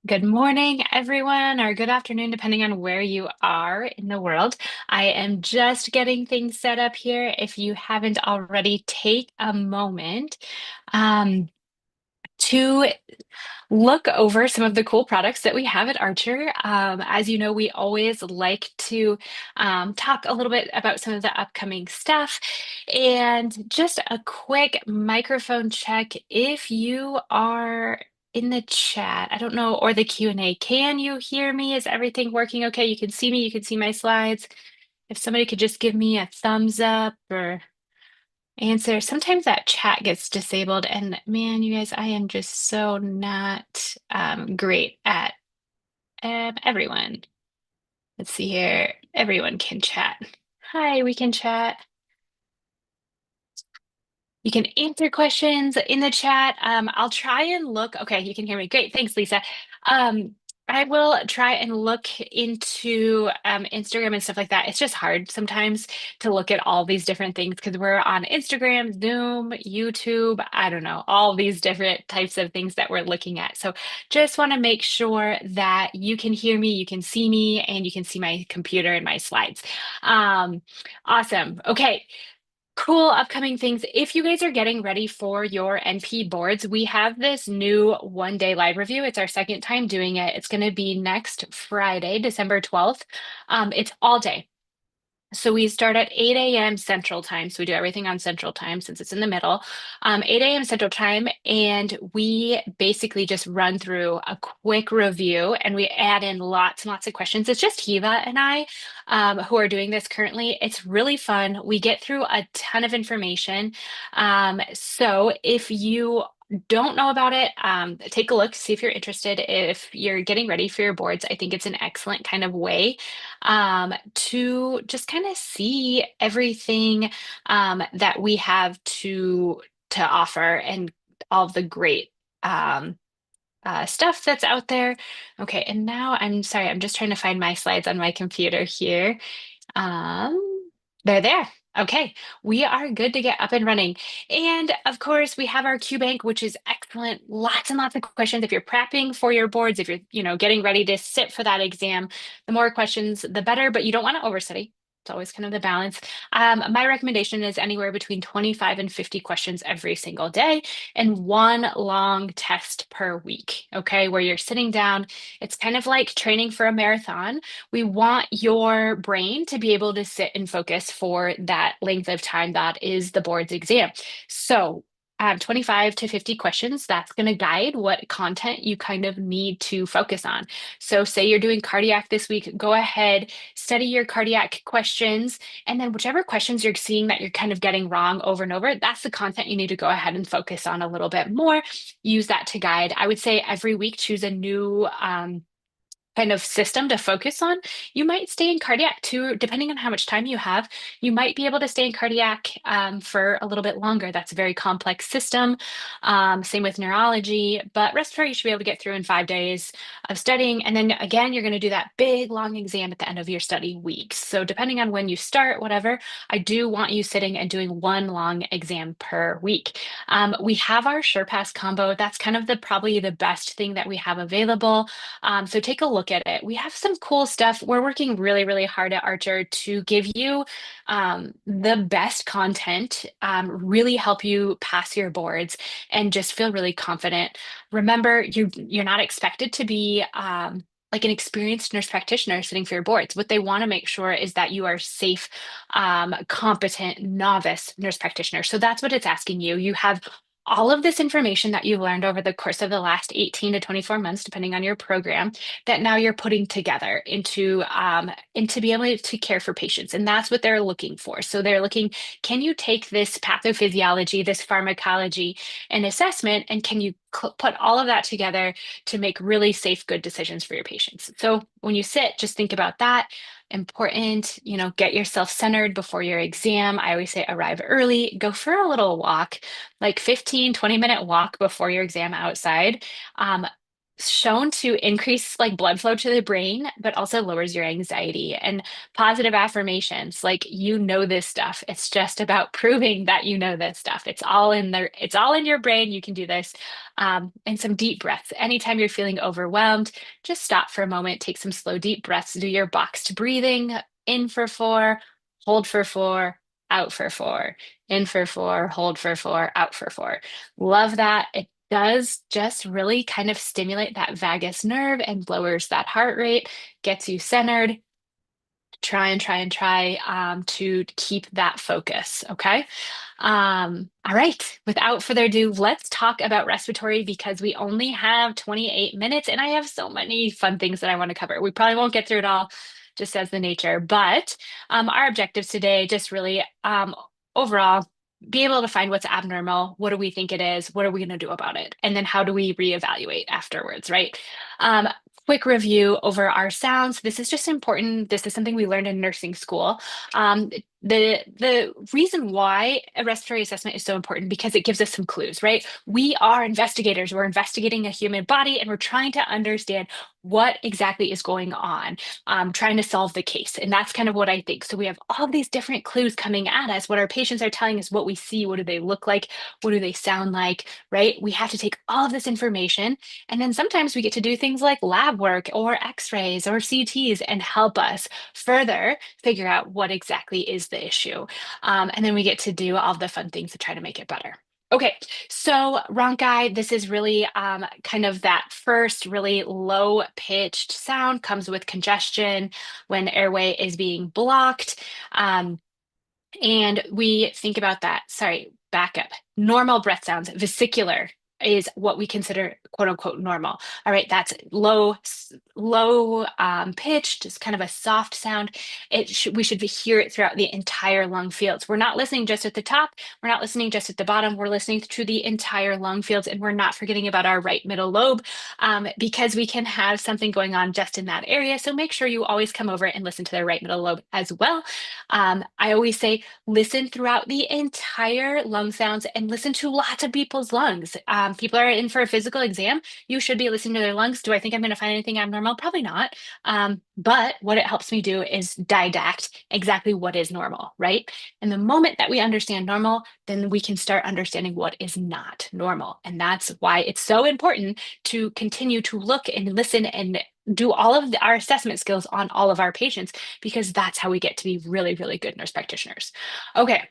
Good morning, everyone, or good afternoon, depending on where you are in the world. I am just getting things set up here. If you haven't already, take a moment um, to look over some of the cool products that we have at Archer. As you know, we always like to talk a little bit about some of the upcoming stuff. And just a quick microphone check if you are in the chat. I don't know, or the Q&A. Can you hear me? Is everything working okay? You can see me, you can see my slides. If somebody could just give me a thumbs up or answer. Sometimes that chat gets disabled, and man, you guys, I am just so not great at everyone. Let's see here. Everyone can chat. Hi, we can chat. You can answer questions in the chat. I'll try and look. Okay, you can hear me. Great. Thanks, Lisa. Um, I will try and look into Instagram and stuff like that. It's just hard sometimes to look at all these different things because we're on Instagram, Zoom, YouTube, I don't know, all these different types of things that we're looking at. So just want to make sure that you can hear me, you can see me, and you can see my computer and my slides. Um, awesome. Okay. Cool upcoming things. If you guys are getting ready for your NP boards, we have this new 1 day live review. It's our second time doing it. It's going to be next Friday, December 12th. It's all day. So we start at 8 a.m. Central Time. So we do everything on Central Time since it's in the middle. 8 a.m. Central Time. And we basically just run through a quick review and we add in lots and lots of questions. It's just Hiva and I who are doing this currently. It's really fun. We get through a ton of information. So if you don't know about it, take a look, see if you're interested. If you're getting ready for your boards, I think it's an excellent kind of way to just kind of see everything that we have to offer and all of the great stuff that's out there. Okay, and now I'm sorry, I'm just trying to find my slides on my computer here. They're there. Okay, we are good to get up and running. And of course, we have our Q Bank, which is excellent. Lots and lots of questions. If you're prepping for your boards, if you're, getting ready to sit for that exam, the more questions, the better, but you don't want to overstudy. It's always kind of the balance. My recommendation is anywhere between 25 and 50 questions every single day and one long test per week, okay, where you're sitting down. It's kind of like training for a marathon. We want your brain to be able to sit and focus for that length of time that is the board's exam. So 25 to 50 questions, that's going to guide what content you kind of need to focus on. So say you're doing cardiac this week, go ahead, study your cardiac questions, and then whichever questions you're seeing that you're kind of getting wrong over and over, that's the content you need to go ahead and focus on a little bit more. Use that to guide. I would say every week choose a new kind of system to focus on. You might stay in cardiac too, depending on how much time you have. You might be able to stay in cardiac for a little bit longer. That's a very complex system. Same with neurology, but respiratory you should be able to get through in 5 days of studying. And then again, you're going to do that big long exam at the end of your study weeks. So depending on when you start, whatever, I do want you sitting and doing one long exam per week. We have our SurePass combo. That's kind of probably the best thing that we have available. So take a look at it. We have some cool stuff. We're working really, really hard at Archer to give you the best content, really help you pass your boards and just feel really confident. Remember, you're not expected to be like an experienced nurse practitioner sitting for your boards. What they want to make sure is that you are safe, competent, novice nurse practitioner. So that's what it's asking you. You have all of this information that you've learned over the course of the last 18 to 24 months, depending on your program, that now you're putting together into be able to care for patients. And that's what they're looking for. So they're looking, can you take this pathophysiology, this pharmacology and assessment, and can you put all of that together to make really safe, good decisions for your patients? So when you sit, just think about that. Important, get yourself centered before your exam. I always say arrive early, go for a little walk, like 15, 20-minute walk before your exam outside. Um, shown to increase like blood flow to the brain, but also lowers your anxiety. And positive affirmations, like you know this stuff. It's just about proving that you know this stuff. It's all in there, it's all in your brain. You can do this. And some deep breaths. Anytime you're feeling overwhelmed, just stop for a moment, take some slow, deep breaths, do your boxed breathing, in for 4, hold for 4, out for 4, in for 4, hold for 4, out for 4. Love that. It does just really kind of stimulate that vagus nerve and lowers that heart rate, gets you centered. Try and try and try to keep that focus. Okay. All right. Without further ado, let's talk about respiratory because we only have 28 minutes and I have so many fun things that I want to cover. We probably won't get through it all just as the nature, but our objectives today just really overall be able to find what's abnormal. What do we think it is? What are we going to do about it? And then how do we reevaluate afterwards, right? Um, Quick review over our sounds. This is just important. This is something we learned in nursing school. Um, the reason why a respiratory assessment is so important because it gives us some clues, right? We are investigators. We're investigating a human body and we're trying to understand what exactly is going on, trying to solve the case. And that's kind of what I think. So we have all these different clues coming at us. What our patients are telling us, what we see, what do they look like, what do they sound like, right? We have to take all of this information and then sometimes we get to do things like lab work or x-rays or CTs and help us further figure out what exactly is the issue. And then we get to do all the fun things to try to make it better. Okay, so Ronchi, this is really kind of that first really low pitched sound comes with congestion when airway is being blocked. Um, and we think about that. Sorry, back up. Normal breath sounds, vesicular is what we consider quote unquote normal. All right, that's low pitch, just kind of a soft sound. We should hear it throughout the entire lung fields. We're not listening just at the top. We're not listening just at the bottom. We're listening to the entire lung fields, and we're not forgetting about our right middle lobe because we can have something going on just in that area. So make sure you always come over and listen to the right middle lobe as well. I always say listen throughout the entire lung sounds and listen to lots of people's lungs. People are in for a physical exam. You should be listening to their lungs. Do I think I'm going to find anything abnormal? Probably not. But what it helps me do is didact exactly what is normal, right? And the moment that we understand normal, then we can start understanding what is not normal. And that's why it's so important to continue to look and listen and do all of our assessment skills on all of our patients because that's how we get to be really, really good nurse practitioners. Okay.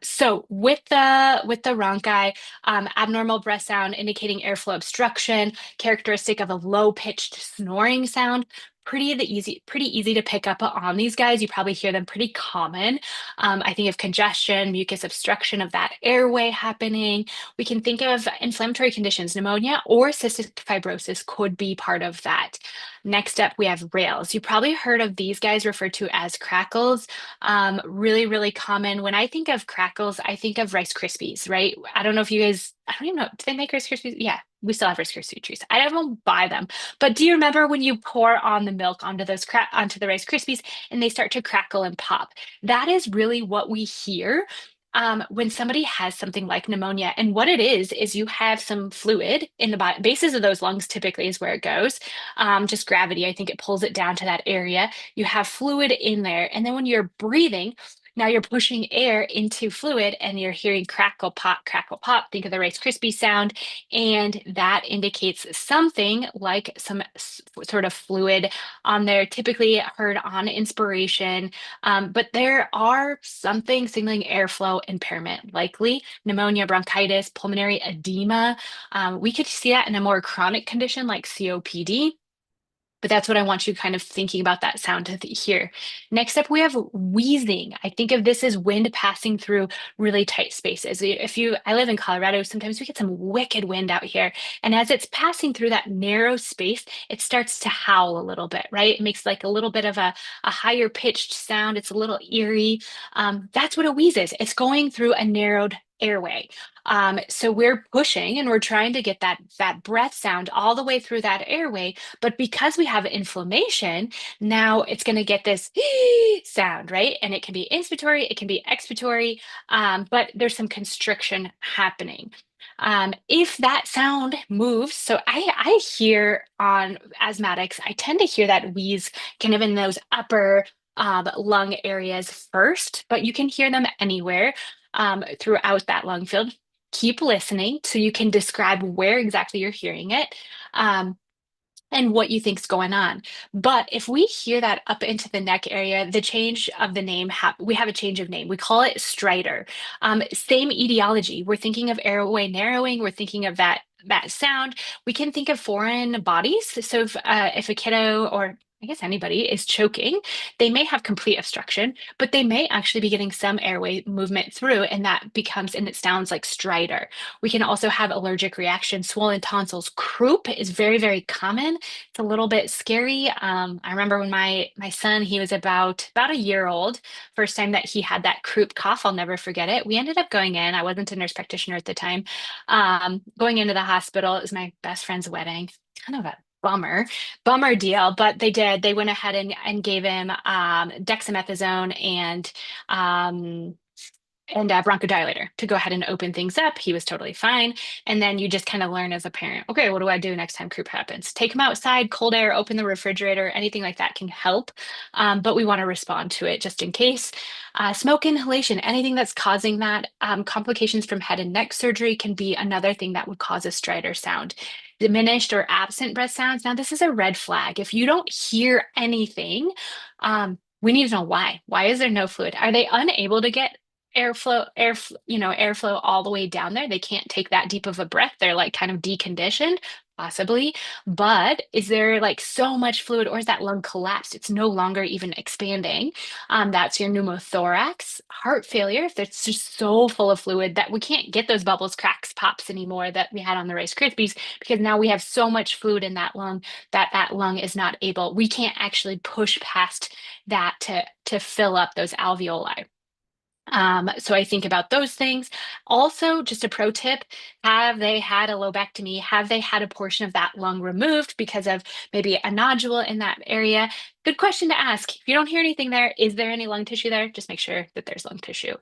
So with the Ronchi, abnormal breath sound indicating airflow obstruction, characteristic of a low-pitched snoring sound. Pretty easy to pick up on these guys. You probably hear them pretty common. I think of congestion, mucus obstruction of that airway happening. We can think of inflammatory conditions, pneumonia or cystic fibrosis could be part of that. Next up, we have rails. You probably heard of these guys referred to as crackles. Really, really common. When I think of crackles, I think of Rice Krispies, right? I don't know if you guys, I don't even know, do they make Rice Krispies? Yeah, we still have Rice Krispie trees. I don't buy them, but do you remember when you pour on the milk onto onto the Rice Krispies and they start to crackle and pop? That is really what we hear. When somebody has something like pneumonia, and what it is you have some fluid in the bases of those lungs, typically is where it goes. Just gravity, I think it pulls it down to that area. You have fluid in there. And then when you're breathing, now you're pushing air into fluid and you're hearing crackle, pop, crackle, pop. Think of the Rice Krispie sound. And that indicates something like some sort of fluid on there, typically heard on inspiration. But there are something signaling airflow impairment, likely pneumonia, bronchitis, pulmonary edema. We could see that in a more chronic condition like COPD. But that's what I want you kind of thinking about that sound to hear. Next up, we have wheezing. I think of this as wind passing through really tight spaces. I live in Colorado, sometimes we get some wicked wind out here. And as it's passing through that narrow space, it starts to howl a little bit, right? It makes like a little bit of a higher pitched sound. It's a little eerie. That's what a wheeze is. It's going through a narrowed airway. So we're pushing and we're trying to get that breath sound all the way through that airway. But because we have inflammation, now it's going to get this sound, right? And it can be inspiratory, it can be expiratory, but there's some constriction happening. If that sound moves, so I hear on asthmatics, I tend to hear that wheeze kind of in those upper lung areas first, but you can hear them anywhere throughout that lung field. Keep listening so you can describe where exactly you're hearing it. Um, and what you think's going on. But if we hear that up into the neck area, the change of the name, we have a change of name. We call it stridor. Same etiology. We're thinking of airway narrowing. We're thinking of that sound. We can think of foreign bodies. So if a kiddo or I guess anybody is choking, they may have complete obstruction, but they may actually be getting some airway movement through, and that becomes, and it sounds like stridor. We can also have allergic reaction, swollen tonsils. Croup is very, very common. It's a little bit scary. I remember when my son, he was about a year old, first time that he had that croup cough. I'll never forget it. We ended up going in. I wasn't a nurse practitioner at the time. Going into the hospital. It was my best friend's wedding. Kind of a bummer deal, but they did. They went ahead and gave him dexamethasone um, and a bronchodilator to go ahead and open things up. He was totally fine. And then you just kind of learn as a parent, okay, what do I do next time croup happens? Take him outside, cold air, open the refrigerator, anything like that can help. But we want to respond to it just in case. Smoke inhalation, anything that's causing that. Complications from head and neck surgery can be another thing that would cause a stridor sound. Diminished or absent breath sounds. Now, this is a red flag. If you don't hear anything, we need to know why. Why is there no fluid? Are they unable to get airflow all the way down there? They can't take that deep of a breath. They're like kind of deconditioned, possibly. But is there like so much fluid, or is that lung collapsed? It's no longer even expanding. That's your pneumothorax. Heart failure, if it's just so full of fluid that we can't get those bubbles, cracks, pops anymore that we had on the Rice Krispies, because now we have so much fluid in that lung that that lung is not able. We can't actually push past that to fill up those alveoli. So I think about those things. Also, just a pro tip, have they had a lobectomy? Have they had a portion of that lung removed because of maybe a nodule in that area? Good question to ask. If you don't hear anything there, is there any lung tissue there? Just make sure that there's lung tissue.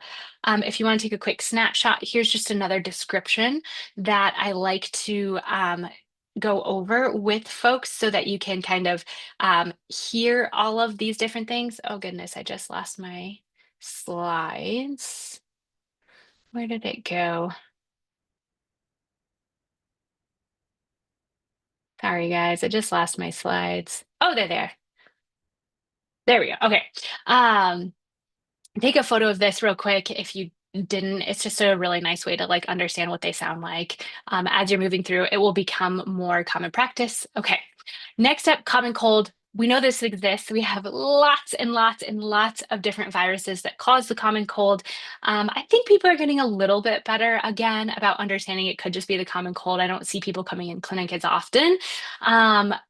If you want to take a quick snapshot, here's just another description that I like to go over with folks so that you can kind of hear all of these different things. Oh goodness, I just lost my slides. Where did it go? Sorry, guys, I just lost my slides. Oh, they're there. There we go. Okay. Um, Take a photo of this real quick if you didn't. It's just a really nice way to like understand what they sound like. As you're moving through, it will become more common practice. Okay. Next up, common cold. We know this exists. We have lots and lots and lots of different viruses that cause the common cold. I think people are getting a little bit better again about understanding it could just be the common cold. I don't see people coming in clinic as often,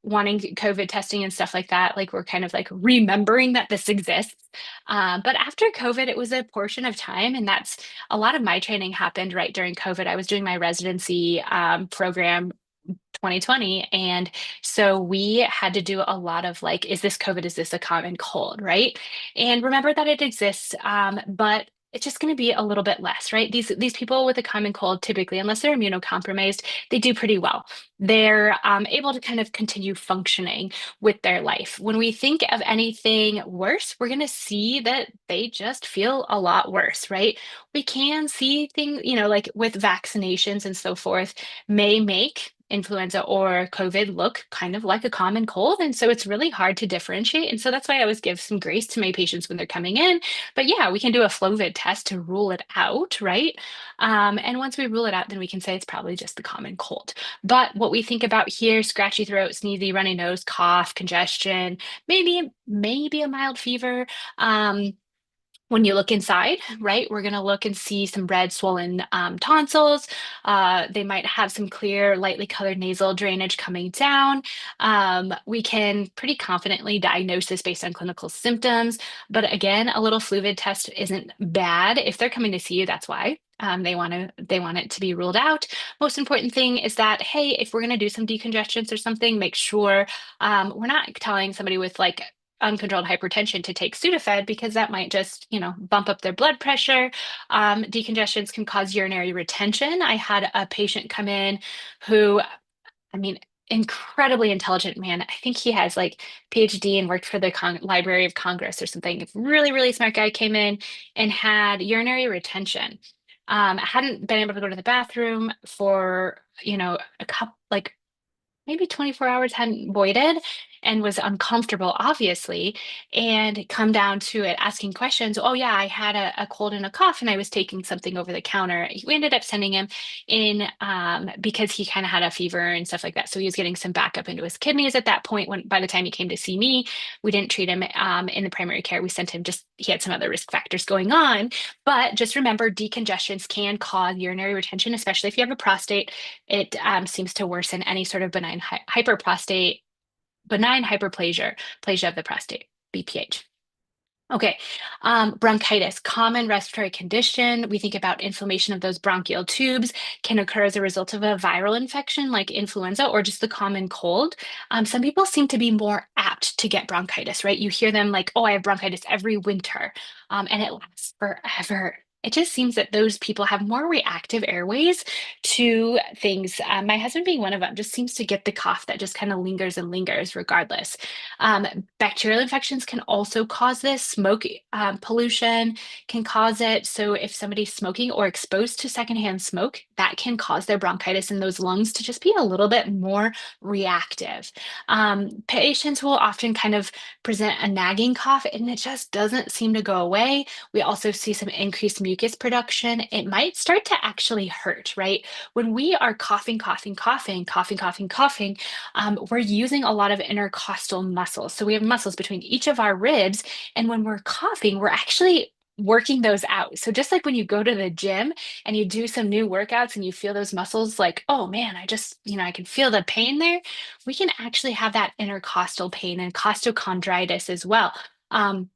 wanting COVID testing and stuff like that. Like we're kind of like remembering that this exists. But after COVID, it was a portion of time, and that's a lot of my training happened right during COVID. I was doing my residency program 2020. And so we had to do a lot of like, is this COVID? Is this a common cold? Right. And remember that it exists, but it's just going to be a little bit less, right? These people with a common cold, typically, unless they're immunocompromised, they do pretty well. They're able to kind of continue functioning with their life. When we think of anything worse, we're going to see that they just feel a lot worse, right? We can see things, like with vaccinations and so forth, may make influenza or COVID look kind of like a common cold. And so it's really hard to differentiate. And so that's why I always give some grace to my patients when they're coming in. But yeah, we can do a FlowVid test to rule it out, right? And once we rule it out, then we can say it's probably just the common cold. But what we think about here, scratchy throat, sneezy, runny nose, cough, congestion, maybe a mild fever. When you look inside, right, we're going to look and see some red swollen tonsils. They might have some clear, lightly colored nasal drainage coming down. We can pretty confidently diagnose this based on clinical symptoms. But again, a little FluVid test isn't bad. If they're coming to see you, that's why. They want it to be ruled out. Most important thing is that, hey, if we're going to do some decongestants or something, make sure we're not telling somebody with like uncontrolled hypertension to take Sudafed because that might just, bump up their blood pressure. Decongestions can cause urinary retention. I had a patient come in who, I mean, incredibly intelligent man. I think he has like PhD and worked for the Library of Congress or something. Really, really smart guy came in and had urinary retention. Hadn't been able to go to the bathroom for, a couple, like maybe 24 hours, hadn't voided and was uncomfortable, obviously, and come down to it asking questions. Oh, yeah, I had a cold and a cough, and I was taking something over the counter. We ended up sending him in because he kind of had a fever and stuff like that. So he was getting some backup into his kidneys at that point. When by the time he came to see me, we didn't treat him in the primary care. We sent him just, he had some other risk factors going on. But just remember, decongestions can cause urinary retention, especially if you have a prostate. It seems to worsen any sort of benign hyperprostate, benign hyperplasia, plasia of the prostate, BPH. Okay, bronchitis, common respiratory condition. We think about inflammation of those bronchial tubes can occur as a result of a viral infection like influenza or just the common cold. Some people seem to be more apt to get bronchitis, right? You hear them like, oh, I have bronchitis every winter, and it lasts forever. It just seems that those people have more reactive airways to things. My husband being one of them just seems to get the cough that just kind of lingers and lingers regardless. Um, Bacterial infections can also cause this. Smoke pollution can cause it. So if somebody's smoking or exposed to secondhand smoke, that can cause their bronchitis in those lungs to just be a little bit more reactive. Patients will often kind of present a nagging cough and it just doesn't seem to go away. We also see some increased mucus production. It might start to actually hurt, right? When we are coughing, coughing, coughing, coughing, coughing, coughing, we're using a lot of intercostal muscles. So we have muscles between each of our ribs. And when we're coughing, we're actually working those out. So just like when you go to the gym and you do some new workouts and you feel those muscles like, oh man, I just, I can feel the pain there. We can actually have that intercostal pain and costochondritis as well. Um,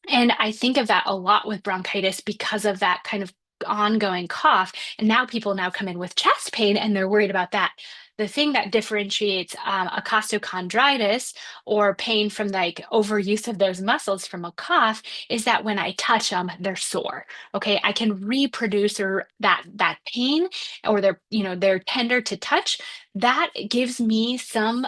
and I think of that a lot with bronchitis because of that kind of ongoing cough. And now people now come in with chest pain and they're worried about that. The thing that differentiates a costochondritis or pain from like overuse of those muscles from a cough is that when I touch them, they're sore. Okay, I can reproduce or that pain, or they're tender to touch. That gives me some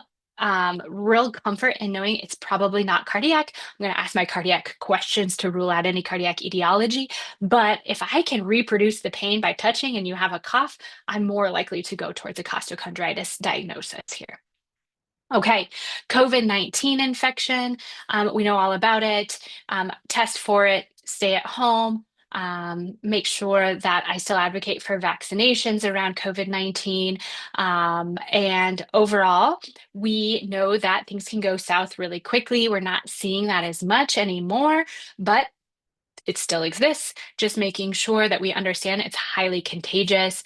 real comfort in knowing it's probably not cardiac. I'm going to ask my cardiac questions to rule out any cardiac etiology. But if I can reproduce the pain by touching and you have a cough, I'm more likely to go towards a costochondritis diagnosis here. Okay, COVID-19 infection. We know all about it. Test for it, stay at home. Make sure that I still advocate for vaccinations around COVID-19. And overall, we know that things can go south really quickly. We're not seeing that as much anymore, but it still exists, just making sure that we understand it's highly contagious.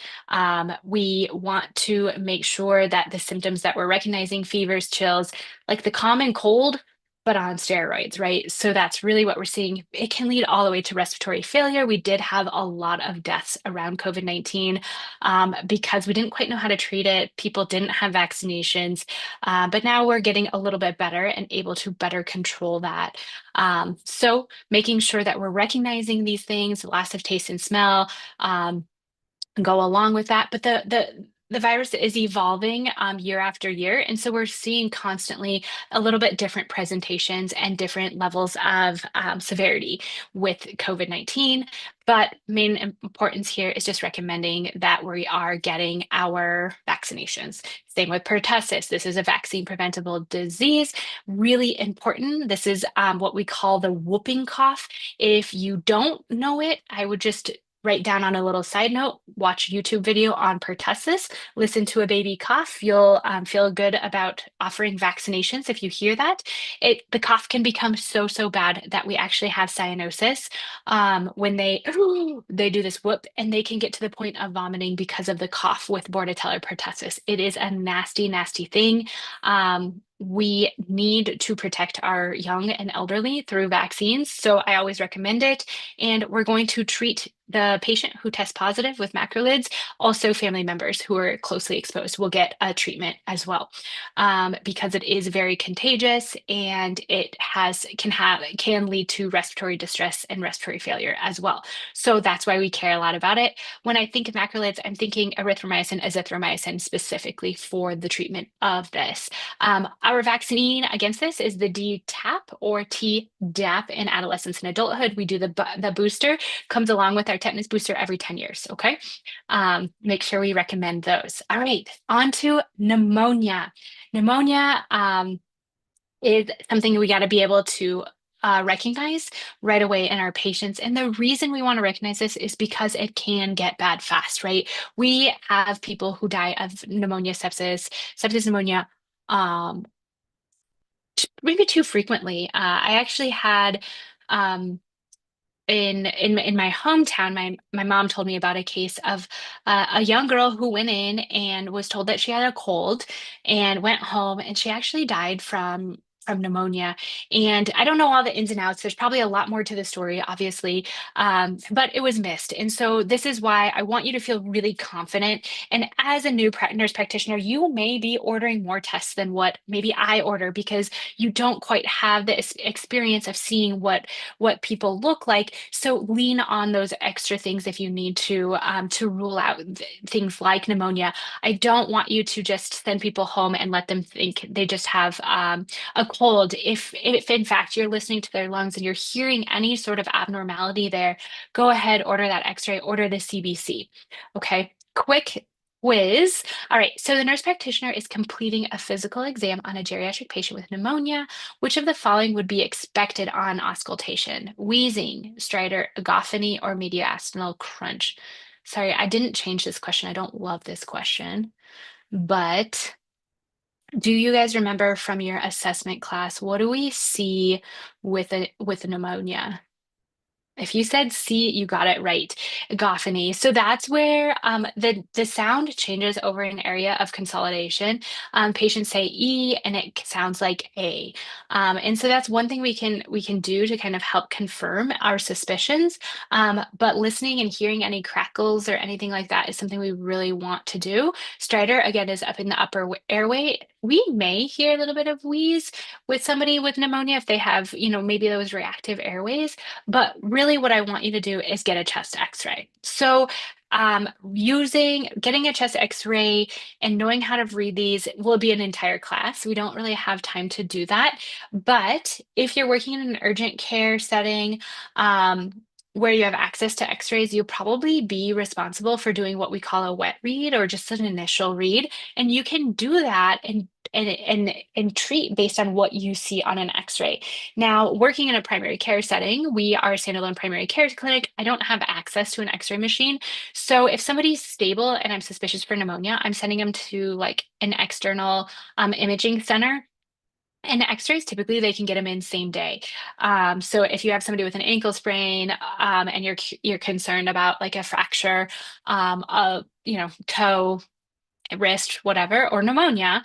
We want to make sure that the symptoms that we're recognizing, fevers, chills, like the common cold, but on steroids, right? So that's really what we're seeing. It can lead all the way to respiratory failure. We did have a lot of deaths around COVID-19 because we didn't quite know how to treat it. People didn't have vaccinations, but now we're getting a little bit better and able to better control that. So making sure that we're recognizing these things, loss of taste and smell, go along with that. But the virus is evolving year after year. And so we're seeing constantly a little bit different presentations and different levels of severity with COVID-19. But main importance here is just recommending that we are getting our vaccinations. Same with pertussis. This is a vaccine preventable disease. Really important. This is what we call the whooping cough. If you don't know it, I would just write down on a little side note, watch a YouTube video on pertussis, listen to a baby cough. You'll feel good about offering vaccinations if you hear that. The cough can become so bad that we actually have cyanosis when they do this whoop, and they can get to the point of vomiting because of the cough with bordetella pertussis. It is a nasty thing. We need to protect our young and elderly through vaccines. So I always recommend it. And we're going to treat the patient who tests positive with macrolides, also family members who are closely exposed will get a treatment as well, because it is very contagious and it can lead to respiratory distress and respiratory failure as well. So that's why we care a lot about it. When I think of macrolides, I'm thinking erythromycin, azithromycin specifically for the treatment of this. Our vaccine against this is the DTaP or Tdap in adolescence and adulthood. We do the booster, comes along with our tetanus booster every 10 years. Okay. Make sure we recommend those. All right. On to pneumonia. Pneumonia is something we got to be able to recognize right away in our patients. And the reason we want to recognize this is because it can get bad fast, right? We have people who die of pneumonia, sepsis pneumonia, um, maybe too frequently. I actually had um, in my hometown, my mom told me about a case of a young girl who went in and was told that she had a cold and went home and she actually died from pneumonia. And I don't know all the ins and outs. There's probably a lot more to the story, obviously, but it was missed. And so this is why I want you to feel really confident. And as a new nurse practitioner, you may be ordering more tests than what maybe I order because you don't quite have this experience of seeing what people look like. So lean on those extra things if you need to rule out things like pneumonia. I don't want you to just send people home and let them think they just have a cold. If in fact you're listening to their lungs and you're hearing any sort of abnormality there, go ahead, order that X-ray, order the CBC. Okay, quick quiz. All right, so the nurse practitioner is completing a physical exam on a geriatric patient with pneumonia. Which of the following would be expected on auscultation? Wheezing, stridor, agophony, or mediastinal crunch? Sorry, I didn't change this question. I don't love this question, but do you guys remember from your assessment class, what do we see with a pneumonia? If you said C, you got it right. Gophony. So that's where the sound changes over an area of consolidation. Patients say E, and it sounds like A. And so that's one thing we can do to kind of help confirm our suspicions. But listening and hearing any crackles or anything like that is something we really want to do. Stridor again is up in the upper airway. We may hear a little bit of wheeze with somebody with pneumonia if they have, maybe those reactive airways. But really, what I want you to do is get a chest x-ray. So, getting a chest x-ray and knowing how to read these will be an entire class. We don't really have time to do that. But if you're working in an urgent care setting, where you have access to x-rays, you'll probably be responsible for doing what we call a wet read or just an initial read. And you can do that and treat based on what you see on an x-ray. Now, working in a primary care setting, we are a standalone primary care clinic. I don't have access to an x-ray machine. So if somebody's stable and I'm suspicious for pneumonia, I'm sending them to like an external imaging center. And x-rays, typically they can get them in same day. So if you have somebody with an ankle sprain and you're concerned about like a fracture, a toe, wrist, whatever, or pneumonia,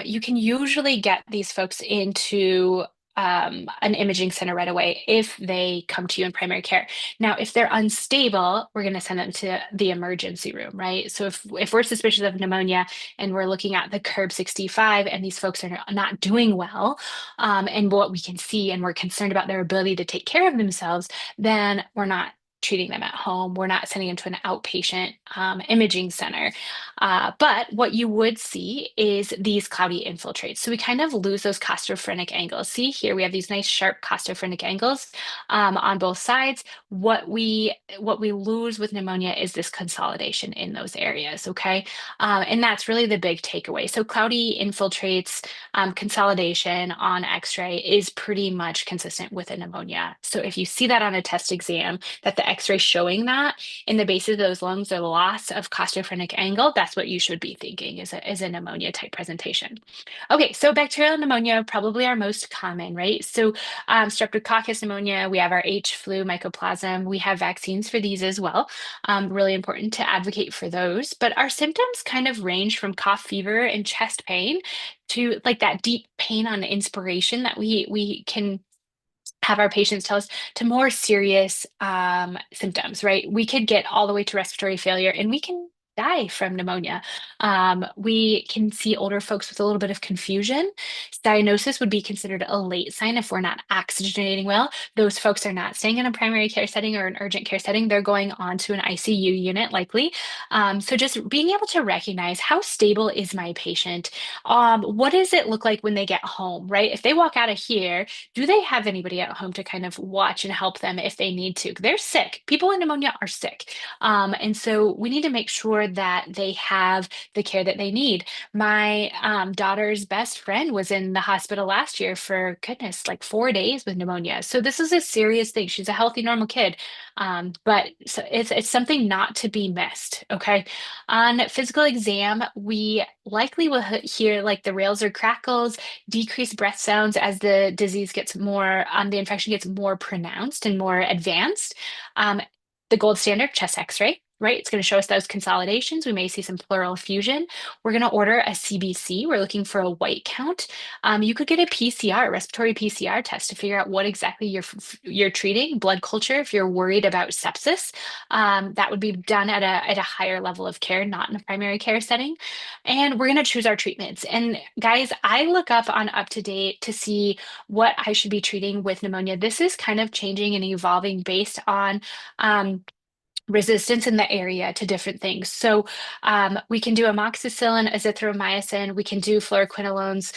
you can usually get these folks into an imaging center right away if they come to you in primary care. Now, if they're unstable, we're going to send them to the emergency room, right? So if we're suspicious of pneumonia and we're looking at the curb 65 and these folks are not doing well, and what we can see and we're concerned about their ability to take care of themselves, then we're not treating them at home. We're not sending them to an outpatient imaging center. But what you would see is these cloudy infiltrates. So we kind of lose those costophrenic angles. See here, we have these nice sharp costophrenic angles on both sides. What we lose with pneumonia is this consolidation in those areas, okay? And that's really the big takeaway. So cloudy infiltrates, consolidation on X-ray is pretty much consistent with a pneumonia. So if you see that on a test exam, that the X-ray showing that in the base of those lungs, are loss of costophrenic angle, that's what you should be thinking is a pneumonia type presentation. Okay, so bacterial pneumonia, probably our most common, right? So streptococcus pneumonia, we have our H flu mycoplasma. We have vaccines for these as well. Really important to advocate for those. But our symptoms kind of range from cough, fever, and chest pain to like that deep pain on inspiration that we can have our patients tell us to more serious symptoms, right? We could get all the way to respiratory failure and we can die from pneumonia. We can see older folks with a little bit of confusion. Diagnosis would be considered a late sign if we're not oxygenating well. Those folks are not staying in a primary care setting or an urgent care setting. They're going on to an ICU unit likely. So just being able to recognize how stable is my patient? What does it look like when they get home, right? If they walk out of here, do they have anybody at home to kind of watch and help them if they need to? They're sick. People with pneumonia are sick. And so we need to make sure that they have the care that they need. My daughter's best friend was in the hospital last year for, goodness, like 4 days with pneumonia. So this is a serious thing. She's a healthy, normal kid. But so it's something not to be missed. Okay. On physical exam, we likely will hear like the rails or crackles, decreased breath sounds as the disease gets more, the infection gets more pronounced and more advanced. Um, the gold standard chest X-ray, right? It's going to show us those consolidations. We may see some pleural effusion. We're going to order a CBC. We're looking for a white count. You could get a PCR, respiratory PCR test to figure out what exactly you're treating. Blood culture, if you're worried about sepsis, that would be done at a higher level of care, not in a primary care setting. And we're going to choose our treatments. And guys, I look up on UpToDate to see what I should be treating with pneumonia. This is kind of changing and evolving based on um, resistance in the area to different things. So we can do amoxicillin, azithromycin, we can do fluoroquinolones.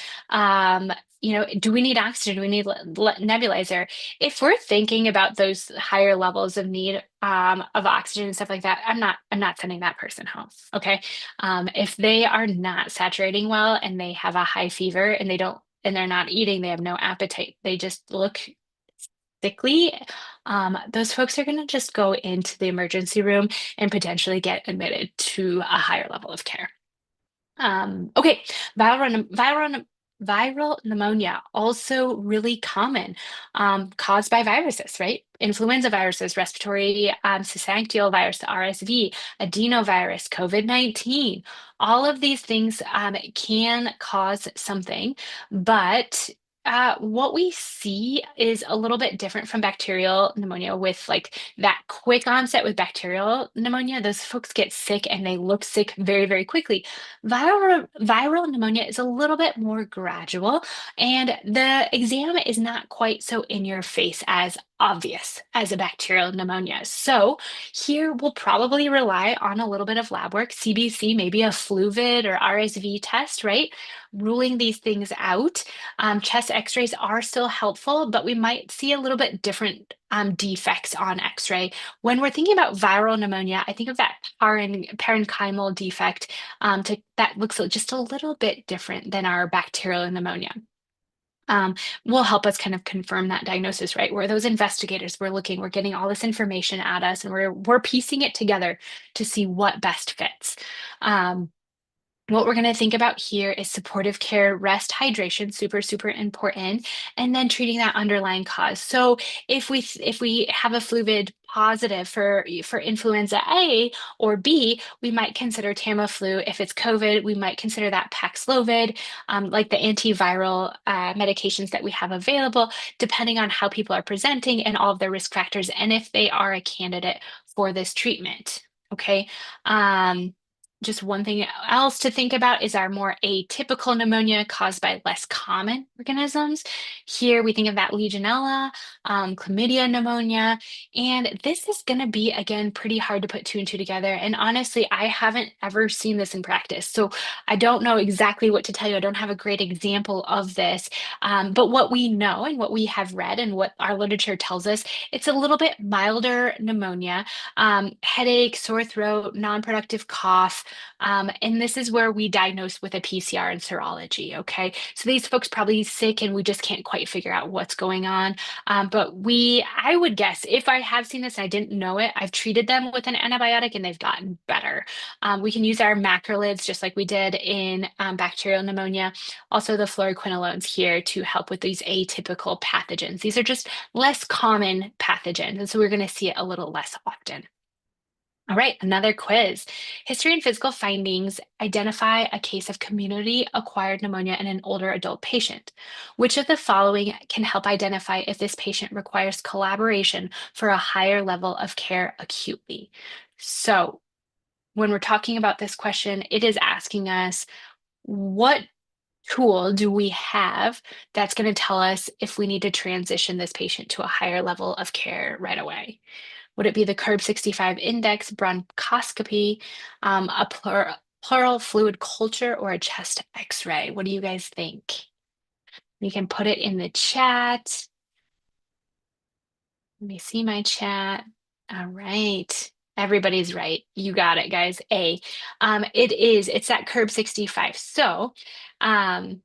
Do we need oxygen? Do we need nebulizer? If we're thinking about those higher levels of need of oxygen and stuff like that, I'm not sending that person home. Okay. If they are not saturating well and they have a high fever and they're not eating, they have no appetite, they just look sickly, those folks are going to just go into the emergency room and potentially get admitted to a higher level of care. Okay, viral pneumonia, also really common, caused by viruses, right? Influenza viruses, respiratory syncytial virus, RSV, adenovirus, COVID-19. All of these things can cause something, but what we see is a little bit different from bacterial pneumonia with like that quick onset with bacterial pneumonia. Those folks get sick and they look sick very, very quickly. Viral pneumonia is a little bit more gradual, and the exam is not quite so in your face as obvious as a bacterial pneumonia. So here we'll probably rely on a little bit of lab work, CBC, maybe a fluvid or RSV test, right? Ruling these things out. Chest x-rays are still helpful, but we might see a little bit different defects on x-ray. When we're thinking about viral pneumonia, I think of that parenchymal defect that looks just a little bit different than our bacterial pneumonia. Um, will help us kind of confirm that diagnosis, right? We're those investigators, we're looking, we're getting all this information at us, and we're piecing it together to see what best fits. What we're going to think about here is supportive care, rest, hydration, super, super important, and then treating that underlying cause. So if we have a fluvid positive for influenza A or B, we might consider Tamiflu. If it's COVID, we might consider that Paxlovid, like the antiviral medications that we have available, depending on how people are presenting and all of their risk factors, and if they are a candidate for this treatment. Okay. Just one thing else to think about is our more atypical pneumonia caused by less common organisms. Here we think of that Legionella, chlamydia pneumonia, and this is going to be, again, pretty hard to put two and two together. And honestly, I haven't ever seen this in practice, so I don't know exactly what to tell you. I don't have a great example of this, but what we know and what we have read and what our literature tells us, it's a little bit milder pneumonia, headache, sore throat, non-productive cough. And this is where we diagnose with a PCR and serology. Okay. So these folks probably sick and we just can't quite figure out what's going on. I would guess if I have seen this and I didn't know it, I've treated them with an antibiotic and they've gotten better. We can use our macrolides just like we did in bacterial pneumonia. Also the fluoroquinolones here to help with these atypical pathogens. These are just less common pathogens. And so we're going to see it a little less often. All right, another quiz. History and physical findings identify a case of community-acquired pneumonia in an older adult patient. Which of the following can help identify if this patient requires collaboration for a higher level of care acutely? So, when we're talking about this question, it is asking us what tool do we have that's going to tell us if we need to transition this patient to a higher level of care right away? Would it be the curb 65 index, bronchoscopy, a pleural fluid culture, or a chest x-ray? What do you guys think? You can put it in the chat. Let me see my chat. All right. Everybody's right. You got it, guys. A. It's that curb 65. So, um,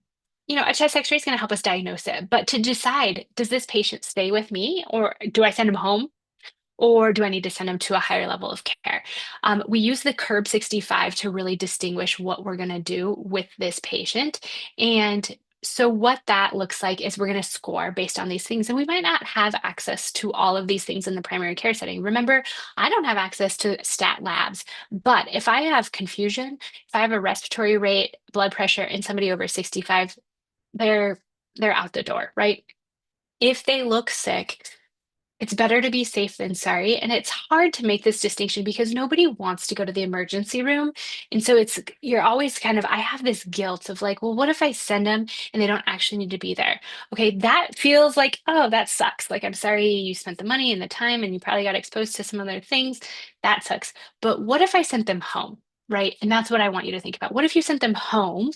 a chest x-ray is going to help us diagnose it. But to decide, does this patient stay with me or do I send him home? Or do I need to send them to a higher level of care? We use the curb 65 to really distinguish what we're going to do with this patient. And so, what that looks like is we're going to score based on these things. And we might not have access to all of these things in the primary care setting. Remember, I don't have access to stat labs. But if I have confusion, if I have a respiratory rate, blood pressure, and somebody over 65, they're they're out the door, right? If they look sick, it's better to be safe than sorry. And it's hard to make this distinction because nobody wants to go to the emergency room. And so you're always kind of, I have this guilt of like, well, what if I send them and they don't actually need to be there? Okay, that feels like, oh, that sucks. Like, I'm sorry you spent the money and the time and you probably got exposed to some other things. That sucks. But what if I sent them home? Right. And that's what I want you to think about. What if you sent them home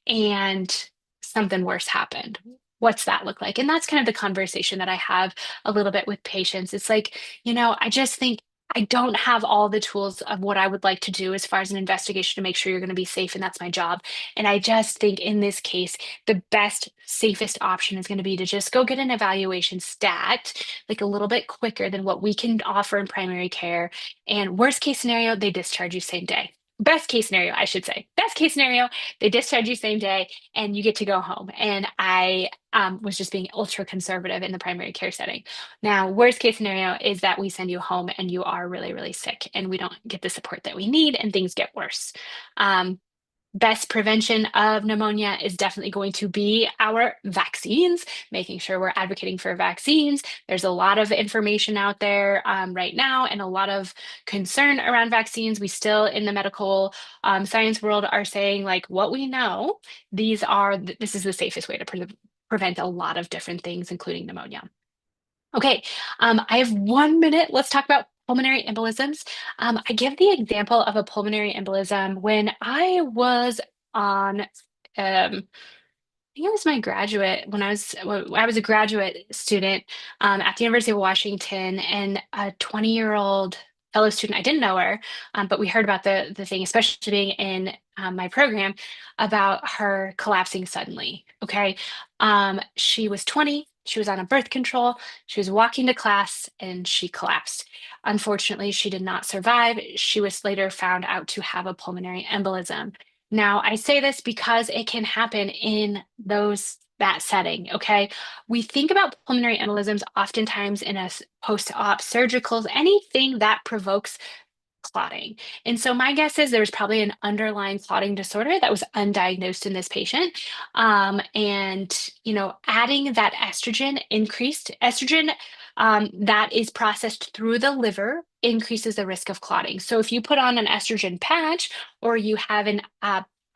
and something worse happened? What's that look like? And that's kind of the conversation that I have a little bit with patients. It's like, I just think I don't have all the tools of what I would like to do as far as an investigation to make sure you're going to be safe, and that's my job. And I just think in this case, the best, safest option is going to be to just go get an evaluation stat, like a little bit quicker than what we can offer in primary care. And worst case scenario, they discharge you same day. Best case scenario, I should say. Best case scenario, they discharge you same day and you get to go home. And I was just being ultra conservative in the primary care setting. Now, worst case scenario is that we send you home and you are really, really sick and we don't get the support that we need and things get worse. Um, Best prevention of pneumonia is definitely going to be our vaccines, making sure we're advocating for vaccines. There's a lot of information out there right now and a lot of concern around vaccines. We still, in the medical science world, are saying, like, what we know, this is the safest way to prevent a lot of different things, including pneumonia. Okay, I have 1 minute. Let's talk about pulmonary embolisms. I give the example of a pulmonary embolism when I was on, I think it was my graduate when I was a graduate student at the University of Washington, and a 20-year-old fellow student. I didn't know her, but we heard about the thing, especially being in my program, about her collapsing suddenly. Okay, she was 20. She was on a birth control. She was walking to class, and she collapsed. Unfortunately, she did not survive. She was later found out to have a pulmonary embolism. Now, I say this because it can happen in that setting, okay? We think about pulmonary embolisms oftentimes in a post-op surgicals, anything that provokes clotting. And so my guess is there's probably an underlying clotting disorder that was undiagnosed in this patient. And, adding that increased estrogen that is processed through the liver increases the risk of clotting. So if you put on an estrogen patch or you have an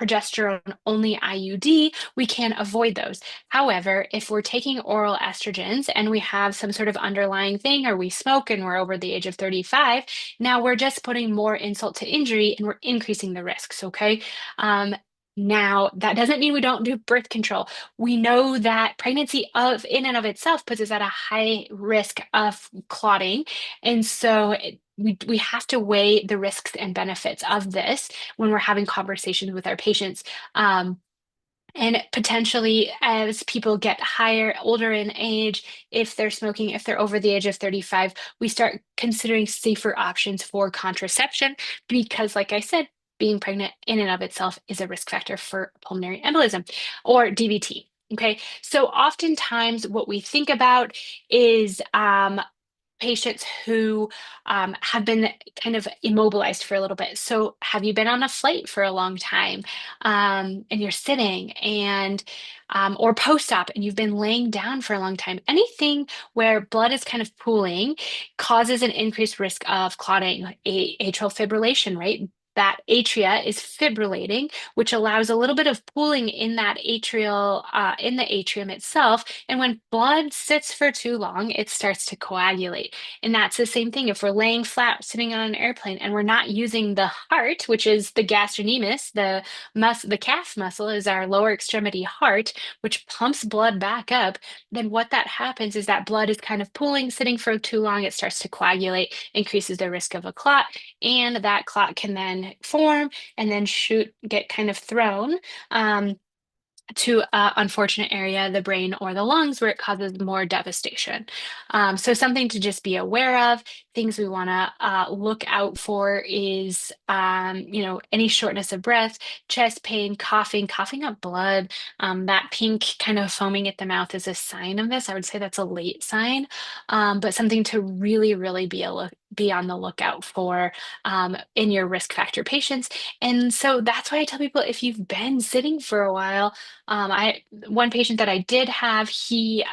progesterone only IUD, we can avoid those. However, if we're taking oral estrogens and we have some sort of underlying thing, or we smoke and we're over the age of 35, now we're just putting more insult to injury and we're increasing the risks, okay? Now, that doesn't mean we don't do birth control. We know that pregnancy in and of itself puts us at a high risk of clotting. And so we have to weigh the risks and benefits of this when we're having conversations with our patients. And potentially, as people get older in age, if they're smoking, if they're over the age of 35, we start considering safer options for contraception because, like I said, being pregnant in and of itself is a risk factor for pulmonary embolism or DVT. Okay, so oftentimes what we think about is patients who have been kind of immobilized for a little bit. So, have you been on a flight for a long time and you're sitting and or post-op and you've been laying down for a long time? Anything where blood is kind of pooling causes an increased risk of clotting, atrial fibrillation, right? That atria is fibrillating, which allows a little bit of pooling in that in the atrium itself. And when blood sits for too long, it starts to coagulate. And that's the same thing. If we're laying flat, sitting on an airplane, and we're not using the heart, which is the gastrocnemius, the calf muscle is our lower extremity heart, which pumps blood back up, then what that happens is that blood is kind of pooling, sitting for too long, it starts to coagulate, increases the risk of a clot, and that clot can then form and then get kind of thrown. To an unfortunate area, the brain or the lungs, where it causes more devastation. So something to just be aware of. Things we want to look out for is, any shortness of breath, chest pain, coughing up blood. That pink kind of foaming at the mouth is a sign of this. I would say that's a late sign, but something to really, really be on the lookout for in your risk factor patients. And so that's why I tell people, if you've been sitting for a while, I one patient that I did have, he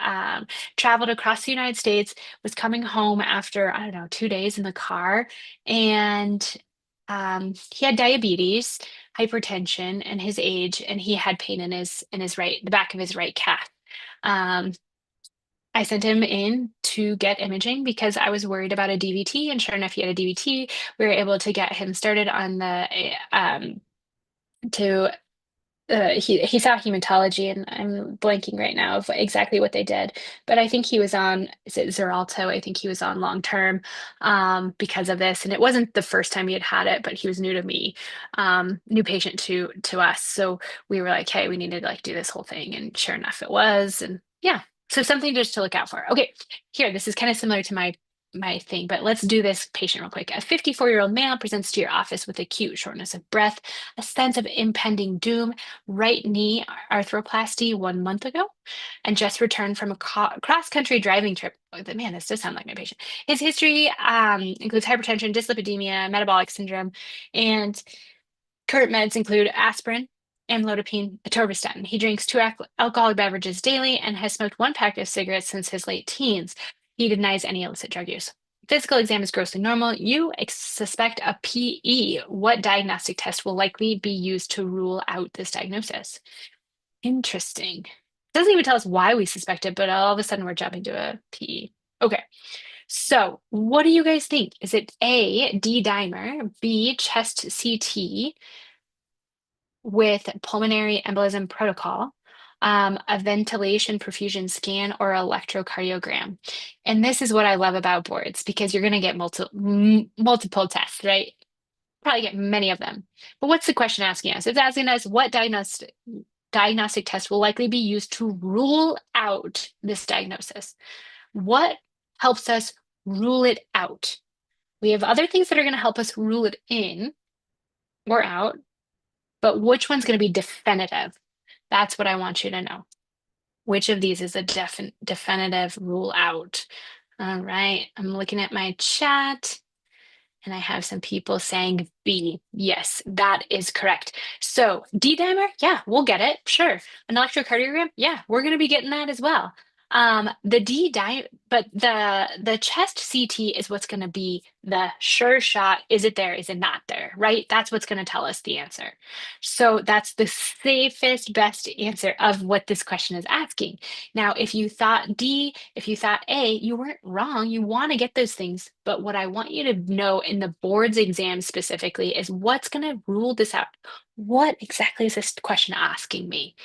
traveled across the United States, was coming home after, I don't know, 2 days in the car, and he had diabetes, hypertension, and his age, and he had pain in the back of his right calf. Um, I sent him in to get imaging because I was worried about a DVT, and sure enough, he had a DVT. We were able to get him started on to he saw hematology, and I'm blanking right now of exactly what they did, but I think he was on, is it Xarelto? I think he was on long term because of this, and it wasn't the first time he had had it, but he was new to me, new patient to us. So we were like, hey, we need to like do this whole thing, and sure enough, it was, and yeah. So something just to look out for. Okay, here, this is kind of similar to my thing, but let's do this patient real quick. A 54-year-old male presents to your office with acute shortness of breath, a sense of impending doom, right knee arthroplasty 1 month ago, and just returned from a cross-country driving trip. Oh, man, this does sound like my patient. His history includes hypertension, dyslipidemia, metabolic syndrome, and current meds include aspirin, amlodipine, atorvastatin. He drinks two alcoholic beverages daily and has smoked one pack of cigarettes since his late teens. He denies any illicit drug use. Physical exam is grossly normal. You suspect a PE. What diagnostic test will likely be used to rule out this diagnosis? Interesting. Doesn't even tell us why we suspect it, but all of a sudden we're jumping to a PE. Okay. So, what do you guys think? Is it A, D dimer, B, chest CT with pulmonary embolism protocol, a ventilation perfusion scan, or electrocardiogram? And this is what I love about boards, because you're going to get multiple tests, right? Probably get many of them. But what's the question asking us? It's asking us what diagnostic test will likely be used to rule out this diagnosis. What helps us rule it out? We have other things that are going to help us rule it in or out, but which one's going to be definitive? That's what I want you to know. Which of these is a definitive rule out? All right, I'm looking at my chat. And I have some people saying B. Yes, that is correct. So D dimer, yeah, we'll get it. Sure. An electrocardiogram, yeah, we're going to be getting that as well. The D dimer, but the chest CT is what's going to be the sure shot. Is it there? Is it not there? Right? That's what's going to tell us the answer. So that's the safest, best answer of what this question is asking. Now, if you thought D, if you thought A, you weren't wrong. You want to get those things. But what I want you to know in the board's exam specifically is what's going to rule this out. What exactly is this question asking me?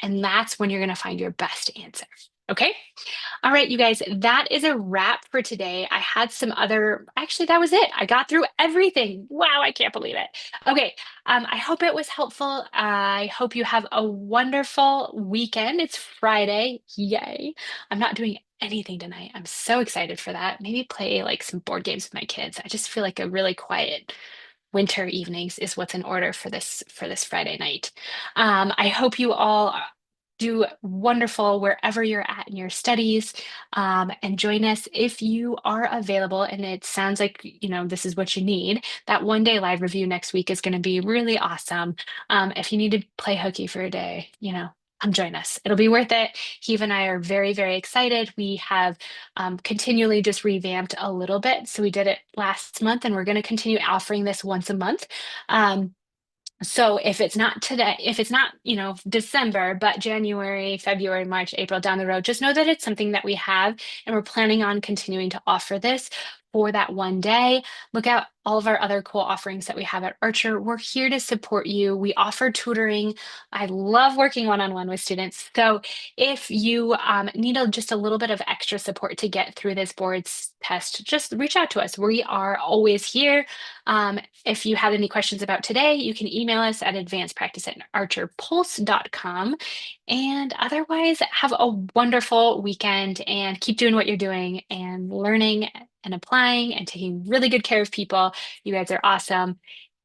And that's when you're going to find your best answer. Okay. All right, you guys, that is a wrap for today. I had some actually, that was it. I got through everything. Wow, I can't believe it. Okay, I hope it was helpful. I hope you have a wonderful weekend. It's Friday. Yay. I'm not doing anything tonight. I'm so excited for that. Maybe play like some board games with my kids. I just feel like a really quiet winter evenings is what's in order for this Friday night. I hope you all do wonderful wherever you're at in your studies. And join us if you are available. And it sounds like, this is what you need. That 1 day live review next week is going to be really awesome. If you need to play hooky for a day, come join us. It'll be worth it. Heath and I are very, very excited. We have continually just revamped a little bit. So we did it last month, and we're going to continue offering this once a month. So if it's not today, if it's not, December, but January, February, March, April down the road, just know that it's something that we have, and we're planning on continuing to offer this for that 1 day. Look out all of our other cool offerings that we have at Archer. We're here to support you. We offer tutoring. I love working one-on-one with students. So if you need just a little bit of extra support to get through this boards test, just reach out to us. We are always here. If you have any questions about today, you can email us at advancedpractice@archerpulse.com. And otherwise, have a wonderful weekend and keep doing what you're doing and learning and applying and taking really good care of people. You guys are awesome.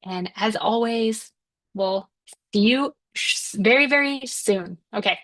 And as always, we'll see you very, very soon. Okay.